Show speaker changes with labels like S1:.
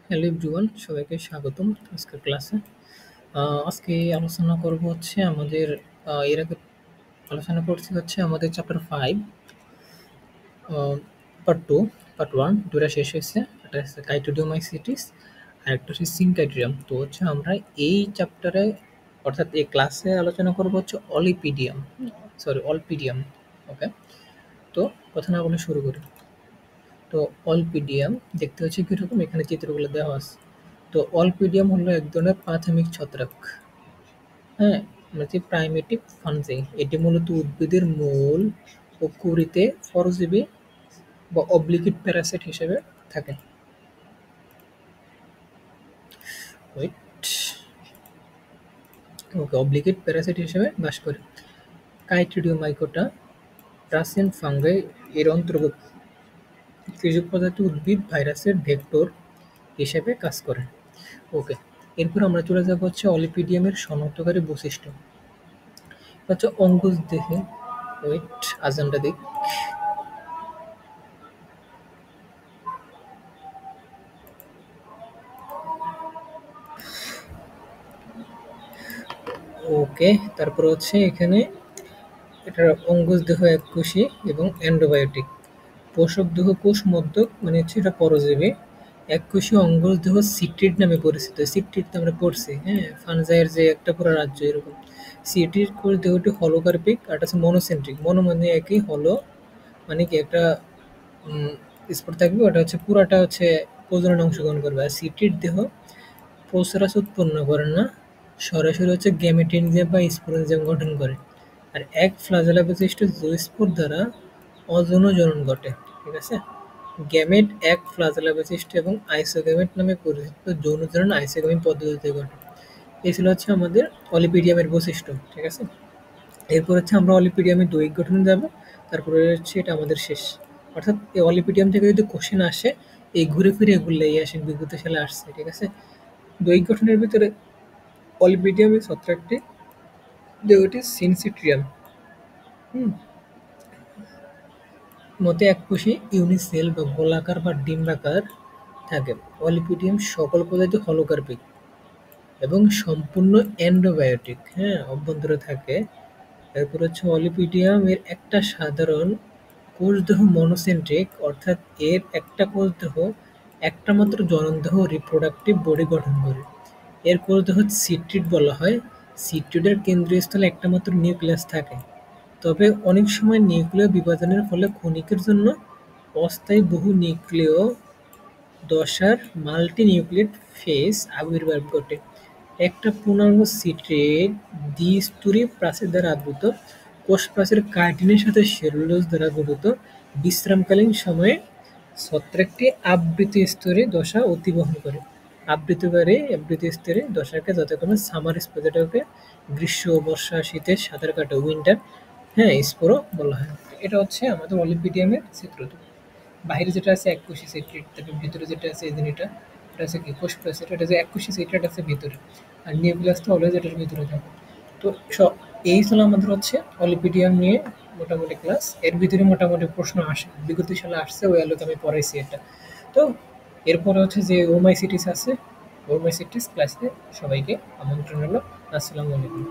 S1: Hello everyone, সবাইকে স্বাগতম আজকের ক্লাসে। আজকে আলোচনা করব হচ্ছে আমাদের এর আগে আলোচনা করছি হচ্ছে আমাদের চ্যাপ্টার 5 পার্ট 2 পার্ট 1 দুটা শেষ হয়েছে। একটা হচ্ছে কাইটোডিওমাইসিটিস আর একটা হচ্ছে সিনকাইট্রিয়াম। তো হচ্ছে আমরা এই চ্যাপ্টারে অর্থাৎ এই ক্লাসে আলোচনা করব হচ্ছে অলপিডিয়াম। ওকে, তো কথা না বলে শুরু করি। তো অলপিডিয়াম দেখতে হচ্ছে কীরকম, এখানে চিত্রগুলো দেওয়া আছে। তো অলপিডিয়াম হলো এক ধরনের প্রাথমিক ছত্রাক। হ্যাঁ, মানে প্রাইমেটিভ ফানজাই। এটি মূলত উদ্ভিদের মূল ও কুঁড়িতে পরজীবী বা অবলিগেট প্যারাসাইট হিসেবে থাকে। ওয়েট ওকে, অবলিগেট প্যারাসাইট হিসেবে বাস করে। কাইটিডিওমাইকোটা প্রাচীন ফাঙ্গাই এর অন্তর্গত। কিছু প্রজাতি উদ্ভিদ ভাইরাসের ভেক্টর হিসেবে কাজ করে। ওকে, এরপর আমরা চলে যাব হচ্ছে অলিপিডিয়ামের শনাক্তকারী বৈশিষ্ট্য। হচ্ছে অঙ্কুশ দেহে। ওয়েট, আজানটা দিক। ওকে, তারপর হচ্ছে এখানে এটার অঙ্কুশ দেহ এককোষী এবং অ্যান্ডোবায়োটিক। পোষক দেহ কোষ মধ্যক মানে হচ্ছে এটা পরজীবী। এককোষী অঙ্কুশ দেহ সিট্রিড নামে পরিচিত। সিট্রিড তো আমরা পড়ছি, হ্যাঁ, ফানজাইয়ের যে একটা পুরো রাজ্য এরকম। সিট্রিড কোষ দেহটি হলোকার্পিক আর এটা হচ্ছে মনোসেন্ট্রিক। মনো মানে একই, হলো মানে কি একটা স্পট থাকবে, ওটা হচ্ছে পুরাটা হচ্ছে প্রজননে অংশগ্রহণ করবে। আর সিট্রিড দেহ প্রোসেরাস উৎপন্ন করে না, সরাসরি হচ্ছে গ্যামেটেনজিয়াম বা স্পোরেনজিয়াম গঠন করে। আর এক ফ্লাজেলা বিশিষ্ট জোস্পোর দ্বারা অযৌন জনন ঘটে। ঠিক আছে, গ্যামেট এক ফ্লাজেলা বিশিষ্ট এবং আইসোগ্যামেট নামে পরিচিত যৌন জনন আইসোগ্যামিক পদ্ধতিতে ঘটে। এই ছিল হচ্ছে আমাদের অলিপিডিয়ামের বৈশিষ্ট্য। ঠিক আছে, এরপর হচ্ছে আমরা অলিপিডিয়ামের দৈহিক গঠনে যাব, তারপরে হচ্ছে এটা আমাদের শেষ। অর্থাৎ এই অলিপিডিয়াম থেকে যদি কোশ্চেন আসে, এই ঘুরে ফিরে এগুলোই আসে, বিগত সালে আসছে। ঠিক আছে, দৈহিক গঠনের ভিতরে অলিপিডিয়ামের ছত্রাকটি দেহটি সিনসিট্রিয়াম মতে এককোষী ইউনিসেল বা গোলাকার বা ডিম্বাকার থাকে। অলিপিডিয়াম সকল প্রজাতি হলোকার্পিক এবং সম্পূর্ণ অ্যান্ডোবায়োটিক, হ্যাঁ, অভ্যন্তরে থাকে। এরপর হচ্ছে অলিপিডিয়াম এর একটা সাধারণ কোষদেহ মনোসেন্ট্রিক, অর্থাৎ এর একটা কোষদেহ একটা মাত্র জননদেহ রিপ্রোডাক্টিভ বডি গঠন করে। এর কোষদেহ সিট্রিড বলা হয়। সিট্রিডের কেন্দ্রীয় স্থলে একটা মাত্র নিউক্লিয়াস থাকে। তবে অনেক সময় নিউক্লিয় বিভাজনের ফলে ক্ষণিকের জন্য অস্থায়ী বহু নিউক্লিয় দশার মাল্টিনিউক্লিয়েট ফেজ আবির্ভাব ঘটে। একটা পূর্ণাঙ্গ সিট্রিড দ্বিস্তরী প্রাচীর দ্বারা আবৃত। কোষ প্রাচীর কাইটিনের সাথে সেলুলোজ দ্বারা গঠিত। বিশ্রামকালীন সময়ে ছত্রাকটি আবৃত স্তরে দশা অতিবহন করে। আবৃত স্তরে দশাকে যথাক্রমে সামার স্পোর, যেটাকে গ্রীষ্ম, বর্ষা, শীতের সাঁতার কাটা, উইন্টার, হ্যাঁ, স্পোরও বলা হয়। এটা হচ্ছে আমাদের অলিম্পিডিয়ামের চিত্রটি। বাইরে যেটা আছে এককোষী সিট্রিড, তারপর ভিতরে যেটা আছে এই এটা আছে কি কোষ প্রাচীর, এটা যে এককোষী সিট্রিড আছে ভিতরে, আর নিউক্লিয়াসটা অলওয়েজ এটার ভিতরে থাকে। তো এই ছিল আমাদের হচ্ছে অলিপিডিয়াম নিয়ে মোটামুটি ক্লাস। এর ভিতরে মোটামুটি প্রশ্ন আসে, বিগত সালে আসছে, ওই আলোকে আমি পড়াইছি এটা। তো এরপরে হচ্ছে যে ওমাইসিটিস আছে, ওমাইসিটিস ক্লাসে সবাইকে আমন্ত্রণ হলো। আসসালামু আলাইকুম।